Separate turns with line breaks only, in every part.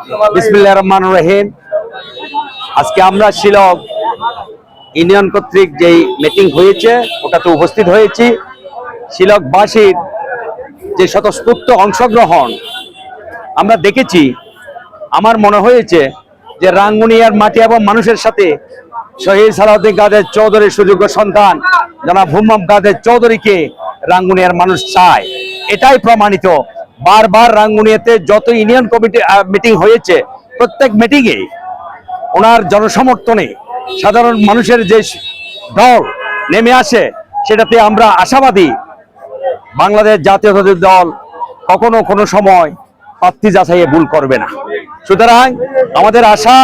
বিসমিল্লাহির রহমানির রহিম। আজকে আমরা শিলং ইউনিয়ন কর্তৃক যেই মিটিং হয়েছে ওটাতে উপস্থিত হয়েছি। শিলংবাসীর যে স্বতঃস্ফূর্ত অংশগ্রহণ আমরা দেখেছি, আমার মনে হয়েছে যে রাঙ্গুনিয়ার মাটি এবং মানুষের সাথে শহীদ সালাউদ্দিন কাদের চৌধুরীর সুযোগ্য সন্তান জনাব হুম্মাম কাদের চৌধুরীকে রাঙ্গুনিয়ার মানুষ চায়। এটাই প্রমাণিত। বারবার রাঙ্গুনিয়াতে যত ইউনিয়ন কমিটি মিটিং হয়েছে, প্রত্যেক মিটিংয়ে ওনার জনসমর্থনে সাধারণ মানুষের যে দল নেমে আসে, সেটাতে আমরা আশাবাদী বাংলাদেশ জাতীয়তাবাদী দল কখনো কোনো সময় প্রার্থী যাচাইয়ে ভুল করবে না। সুতরাং আমাদের আশা,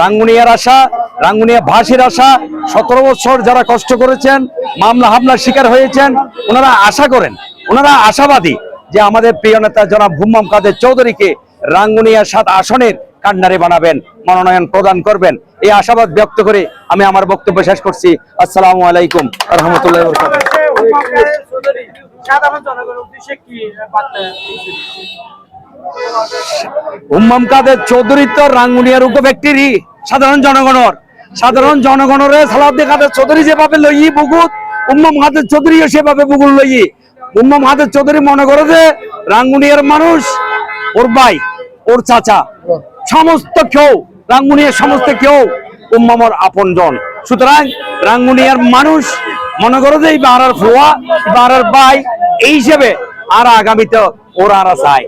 রাঙ্গুনিয়ার আশা, রাঙ্গুনিয়া ভাষীর আশা, 17 বছর যারা কষ্ট করেছেন, মামলা হামলার শিকার হয়েছেন, ওনারা আশা করেন, ওনারা আশাবাদী যে আমাদের প্রিয় নেতা জনাব হুম্মাম কাদের চৌধুরীকে রাঙ্গুনিয়া 7 আসনের কান্ডারি বানাবেন, মনোনয়ন প্রদান করবেন। এই আশাবাদ ব্যক্ত করে আমি আমার বক্তব্য শেষ করছি। আসসালামু আলাইকুম ওয়া রাহমাতুল্লাহি ওয়া বারাকাতুহু। হুম্মাম কাদের চৌধুরী তো রাঙ্গুনিয়ার উপ ব্যক্তিরই সাধারণ জনগণের সালাউদ্দিন কাদের চৌধুরী যেভাবে লইয়ে বুকুত, হুম্মাম কাদের চৌধুরীও সেভাবে বুকুল লইয়ে। হুম্মাম কাদের চৌধুরী মনে করে যে রাঙ্গুনিয়ার মানুষ ওর ভাই, ওর চাচা, সমস্ত কেউ রাঙ্গুনিয়ার সমস্ত কেউ হুম্মামর আপনজন। সুতরাং রাঙ্গুনিয়ার মানুষ মনে করে যে এই বাড়ার ফুয়া, বাড়ার ভাই, এই হিসেবে আর আগামীতে ওরা চায়।